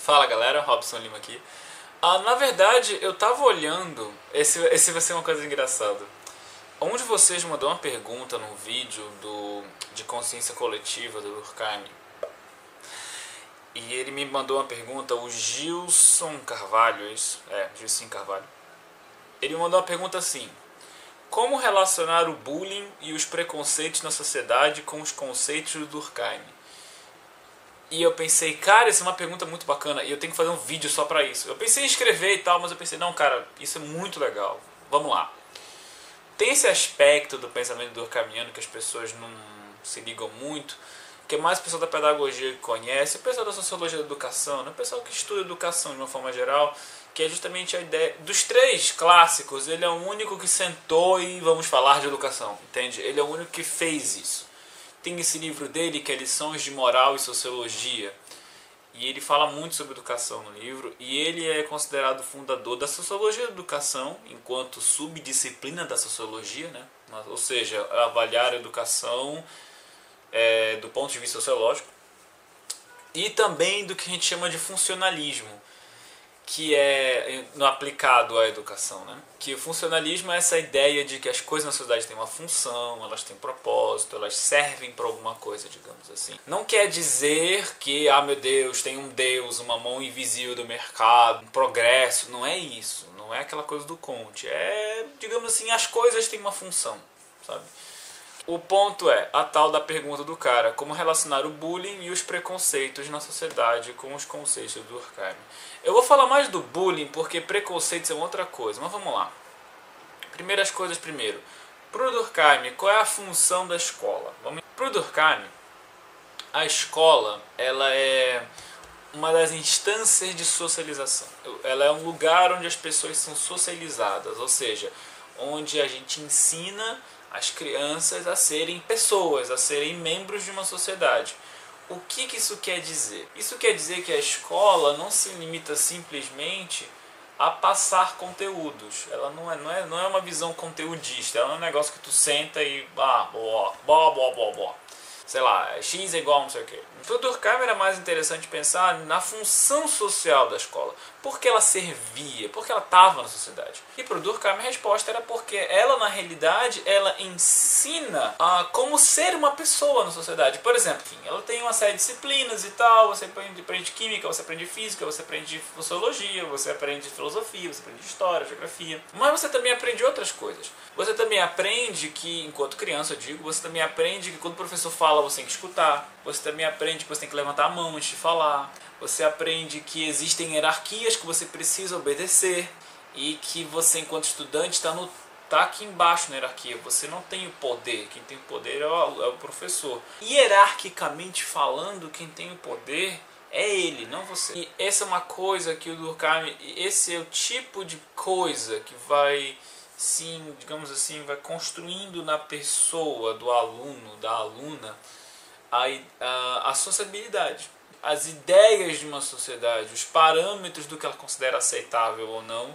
Fala galera, Robson Lima aqui. Na verdade, eu tava olhando, esse vai ser uma coisa engraçada. Um de vocês mandou uma pergunta num vídeo de consciência coletiva do Durkheim. E ele me mandou uma pergunta, o Gilson Carvalho, isso? Gilson Carvalho. Ele me mandou uma pergunta assim: como relacionar o bullying e os preconceitos na sociedade com os conceitos do Durkheim? E eu pensei, cara, essa é uma pergunta muito bacana e eu tenho que fazer um vídeo só pra isso. Eu pensei em escrever e tal, mas eu pensei, não, cara, isso é muito legal. Vamos lá. Tem esse aspecto do pensamento durkheimiano que as pessoas não se ligam muito, que é mais o pessoal da pedagogia que conhece, o pessoal da sociologia da educação, né? O pessoal que estuda educação de uma forma geral, que é justamente a ideia dos três clássicos. Ele é o único que sentou e vamos falar de educação, entende? Ele é o único que fez isso. Tem esse livro dele que é Lições de Moral e Sociologia, e ele fala muito sobre educação no livro, e ele é considerado o fundador da sociologia da educação enquanto subdisciplina da sociologia, né? Ou seja, avaliar a educação do ponto de vista sociológico, e também do que a gente chama de funcionalismo, que é no aplicado à educação, né? Que o funcionalismo é essa ideia de que as coisas na sociedade têm uma função, elas têm propósito, elas servem para alguma coisa, digamos assim. Não quer dizer que, meu Deus, tem um Deus, uma mão invisível do mercado, um progresso. Não é isso, não é aquela coisa do Conte. É, digamos assim, as coisas têm uma função, sabe? O ponto é a tal da pergunta do cara: como relacionar o bullying e os preconceitos na sociedade com os conceitos do Durkheim. Eu vou falar mais do bullying porque preconceitos é outra coisa, mas vamos lá. Primeiras coisas primeiro. Para o Durkheim, qual é a função da escola? Para o Durkheim, a escola ela é uma das instâncias de socialização. Ela é um lugar onde as pessoas são socializadas, ou seja, onde a gente ensina as crianças a serem pessoas, a serem membros de uma sociedade. O que isso quer dizer? Isso quer dizer que a escola não se limita simplesmente a passar conteúdos. Ela não é uma visão conteudista, ela não é um negócio que tu senta e sei lá, X é igual a não sei o que. Para o Durkheim era mais interessante pensar na função social da escola. Por que ela servia? Por que ela estava na sociedade? E para o Durkheim a resposta era porque ela, na realidade, ela ensina a como ser uma pessoa na sociedade. Por exemplo, ela tem uma série de disciplinas e tal, você aprende química, você aprende física, você aprende sociologia, você aprende filosofia, você aprende história, geografia. Mas você também aprende outras coisas. Você também aprende que, enquanto criança, eu digo, você também aprende que quando o professor fala, você tem que escutar. Você também aprende que você tem que levantar a mão antes de falar. Você aprende que existem hierarquias que você precisa obedecer e que você, enquanto estudante, está aqui embaixo na hierarquia. Você não tem o poder. Quem tem o poder é o professor. Hierarquicamente falando, quem tem o poder é ele, não você. E essa é uma coisa que o Durkheim, esse é o tipo de coisa que vai, sim, digamos assim, vai construindo na pessoa do aluno, da aluna, a sociabilidade, as ideias de uma sociedade, os parâmetros do que ela considera aceitável ou não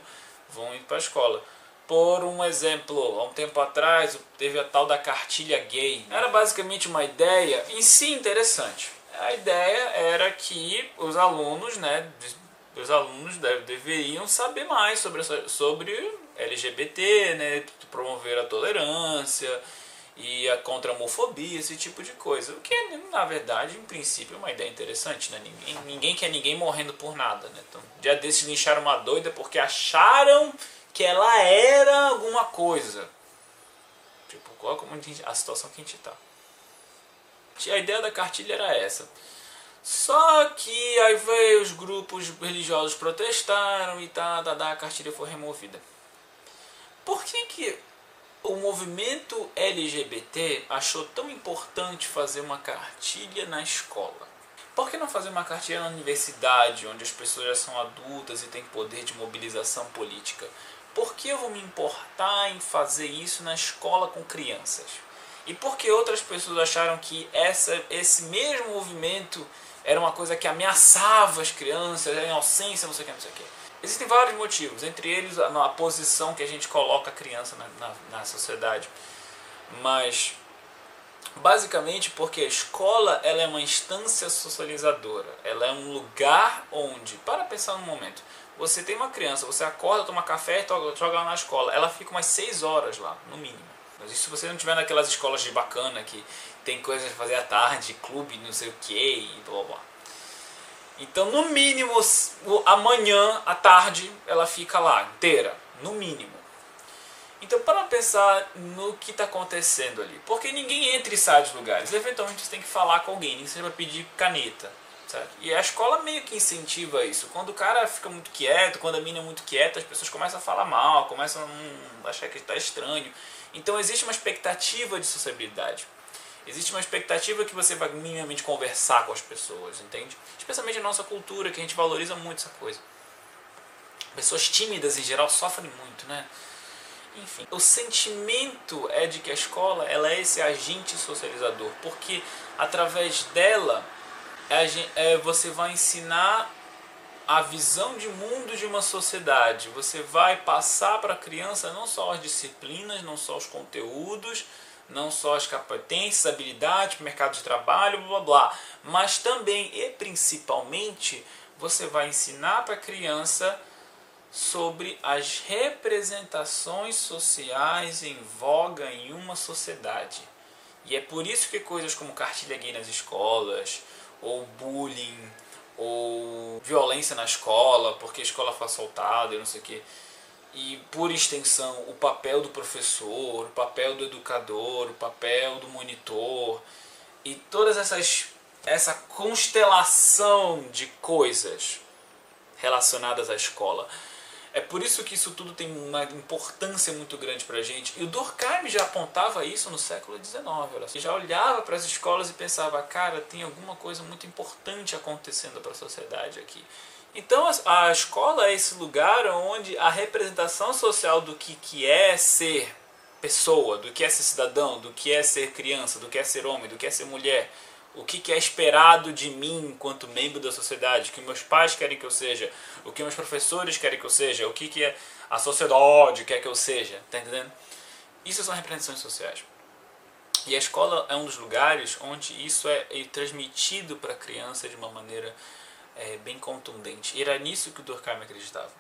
vão ir para a escola. Por um exemplo, há um tempo atrás teve a tal da cartilha gay. Era basicamente uma ideia em si interessante. A ideia era que os alunos, deveriam saber mais sobre LGBT, né, promover a tolerância e contra a homofobia, esse tipo de coisa. O que, na verdade, em princípio, é uma ideia interessante, né? Ninguém quer ninguém morrendo por nada, né? Então, dia desses lincharam uma doida porque acharam que ela era alguma coisa. Tipo, qual é a situação que a gente tá. A ideia da cartilha era essa. Só que aí veio os grupos religiosos protestaram e a cartilha foi removida. Por que o movimento LGBT achou tão importante fazer uma cartilha na escola? Por que não fazer uma cartilha na universidade, onde as pessoas já são adultas e têm poder de mobilização política? Por que eu vou me importar em fazer isso na escola com crianças? E por que outras pessoas acharam que esse mesmo movimento era uma coisa que ameaçava as crianças, a inocência, não sei o que. Existem vários motivos, entre eles a posição que a gente coloca a criança na sociedade. Mas Basicamente porque a escola ela é uma instância socializadora. Ela é um lugar onde, para pensar no momento, você tem uma criança, você acorda, toma café e joga ela na escola. Ela fica umas 6 horas lá, no mínimo. Mas isso se você não tiver naquelas escolas de bacana que tem coisas pra fazer à tarde, clube, não sei o que e blá blá. Então, no mínimo, amanhã, à tarde, ela fica lá inteira. No mínimo. Então, para pensar no que está acontecendo ali. Porque ninguém entra e sai dos lugares. Eventualmente, você tem que falar com alguém. Nem seja para pedir caneta. Certo? E a escola meio que incentiva isso. Quando o cara fica muito quieto, quando a mina é muito quieta, as pessoas começam a falar mal, começam a achar que está estranho. Então, existe uma expectativa de sociabilidade. Existe uma expectativa que você vai minimamente conversar com as pessoas, entende? Especialmente na nossa cultura, que a gente valoriza muito essa coisa. Pessoas tímidas, em geral, sofrem muito, né? Enfim, o sentimento é de que a escola ela é esse agente socializador, porque através dela você vai ensinar a visão de mundo de uma sociedade. Você vai passar para a criança não só as disciplinas, não só os conteúdos, não só as competências, habilidades para o mercado de trabalho, blá blá blá, mas também e principalmente você vai ensinar para a criança sobre as representações sociais em voga em uma sociedade. E é por isso que coisas como cartilha gay nas escolas, ou bullying, ou violência na escola, porque a escola foi assaltada e não sei o quê. E por extensão, o papel do professor, o papel do educador, o papel do monitor, e todas essa constelação de coisas relacionadas à escola. É por isso que isso tudo tem uma importância muito grande pra gente. E o Durkheim já apontava isso no século XIX. Ele já olhava para as escolas e pensava, cara, tem alguma coisa muito importante acontecendo para a sociedade aqui. Então a escola é esse lugar onde a representação social do que é ser pessoa, do que é ser cidadão, do que é ser criança, do que é ser homem, do que é ser mulher, o que é esperado de mim enquanto membro da sociedade, o que meus pais querem que eu seja, o que meus professores querem que eu seja, o que a sociedade quer que eu seja, tá entendendo? Isso são representações sociais. E a escola é um dos lugares onde isso é transmitido para a criança de uma maneira bem contundente. E era nisso que o Durkheim acreditava.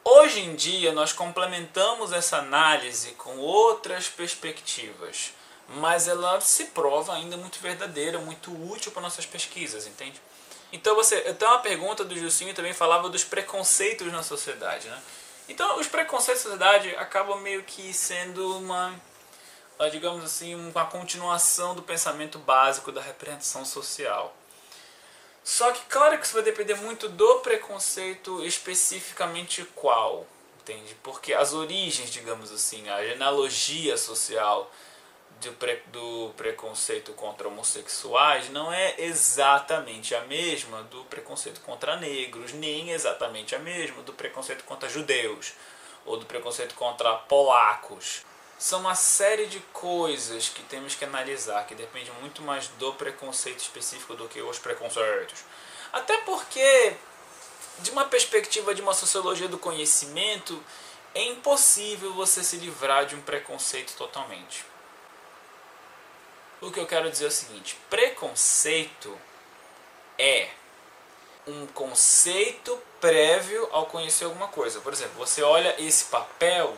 Hoje em dia nós complementamos essa análise com outras perspectivas, mas ela se prova ainda muito verdadeira, muito útil para nossas pesquisas, entende? Então uma pergunta do Gilcinho também falava dos preconceitos na sociedade, né? Então os preconceitos na sociedade acabam meio que sendo digamos assim, uma continuação do pensamento básico da representação social. Só que claro que isso vai depender muito do preconceito especificamente qual, entende? Porque as origens, digamos assim, a genealogia social do preconceito contra homossexuais não é exatamente a mesma do preconceito contra negros, nem exatamente a mesma do preconceito contra judeus ou do preconceito contra polacos. São uma série de coisas que temos que analisar, que depende muito mais do preconceito específico do que os preconceitos. Até porque, de uma perspectiva de uma sociologia do conhecimento, é impossível você se livrar de um preconceito totalmente. O que eu quero dizer é o seguinte, preconceito é um conceito prévio ao conhecer alguma coisa. Por exemplo, você olha esse papel,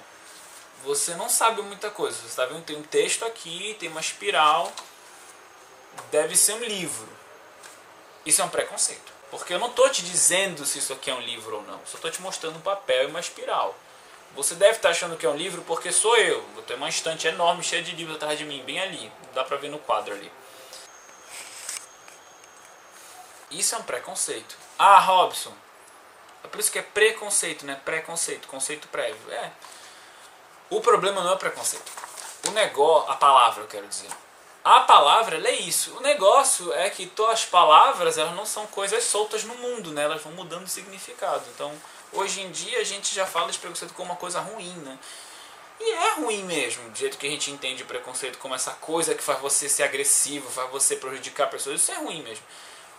você não sabe muita coisa. Você está vendo, tem um texto aqui, tem uma espiral, deve ser um livro. Isso é um preconceito. Porque eu não estou te dizendo se isso aqui é um livro ou não. Só estou te mostrando um papel e uma espiral. Você deve estar achando que é um livro porque sou eu. Vou ter uma estante enorme, cheia de livros atrás de mim, bem ali. Dá pra ver no quadro ali. Isso é um preconceito. Ah, Robson. É por isso que é preconceito, né? Preconceito, conceito prévio. O problema não é o preconceito. O negócio, a palavra eu quero dizer. A palavra, ela é isso. O negócio é que todas as palavras, elas não são coisas soltas no mundo, né? Elas vão mudando de significado. Então, hoje em dia, a gente já fala de preconceito como uma coisa ruim, né? E é ruim mesmo, do jeito que a gente entende o preconceito como essa coisa que faz você ser agressivo, faz você prejudicar pessoas. Isso é ruim mesmo.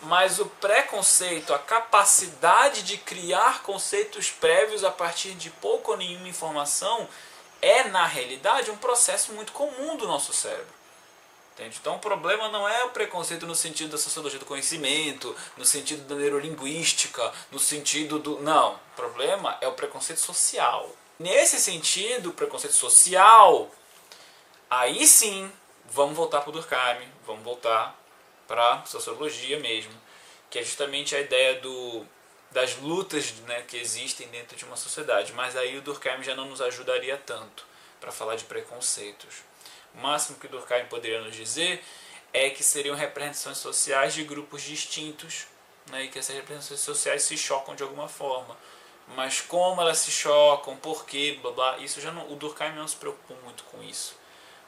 Mas o preconceito, a capacidade de criar conceitos prévios a partir de pouco ou nenhuma informação, é, na realidade, um processo muito comum do nosso cérebro. Entende? Então o problema não é o preconceito no sentido da sociologia do conhecimento, no sentido da neurolinguística, no sentido do... Não, o problema é o preconceito social. Nesse sentido, o preconceito social, aí sim, vamos voltar para o Durkheim, vamos voltar para a sociologia mesmo, que é justamente a ideia das lutas, né, que existem dentro de uma sociedade. Mas aí o Durkheim já não nos ajudaria tanto para falar de preconceitos. O máximo que o Durkheim poderia nos dizer é que seriam representações sociais de grupos distintos, né, e que essas representações sociais se chocam de alguma forma. Mas como elas se chocam, por quê, blá blá, isso já não, o Durkheim não se preocupou muito com isso.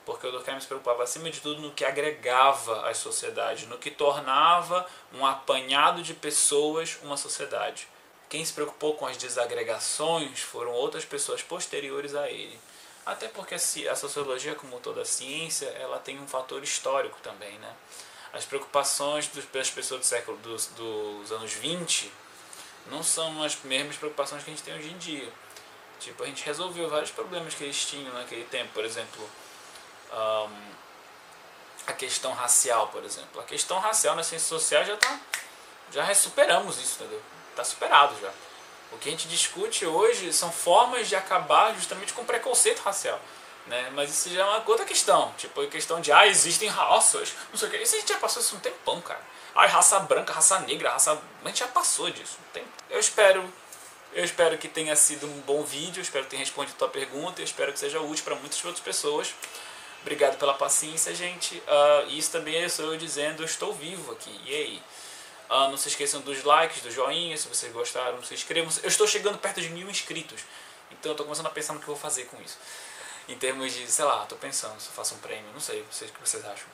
Porque o Durkheim se preocupava acima de tudo no que agregava às sociedades, no que tornava um apanhado de pessoas uma sociedade. Quem se preocupou com as desagregações foram outras pessoas posteriores a ele. Até porque a sociologia, como toda a ciência, ela tem um fator histórico também, né? As preocupações das pessoas dos anos 20 não são as mesmas preocupações que a gente tem hoje em dia. Tipo, a gente resolveu vários problemas que eles tinham naquele tempo. Por exemplo, a questão racial, por exemplo. A questão racial nas ciências sociais já superamos isso, entendeu? Está superado já. O que a gente discute hoje são formas de acabar justamente com o preconceito racial, né? Mas isso já é uma outra questão. Tipo, a questão de, existem raças, não sei o que. Isso a gente já passou isso um tempão, cara. Raça branca, raça negra, raça... A gente já passou disso. Eu espero que tenha sido um bom vídeo, eu espero que tenha respondido a tua pergunta, eu espero que seja útil para muitas outras pessoas. Obrigado pela paciência, gente. Isso também sou eu dizendo, eu estou vivo aqui. E aí? Não se esqueçam dos likes, do joinha, se vocês gostaram, se inscrevam. Eu estou chegando perto de 1000 inscritos, então eu estou começando a pensar no que eu vou fazer com isso. Em termos de, sei lá, estou pensando se eu faço um prêmio, não sei, o que vocês acham.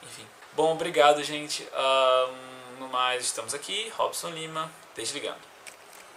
Enfim. Bom, obrigado, gente. No mais, estamos aqui, Robson Lima, desligando.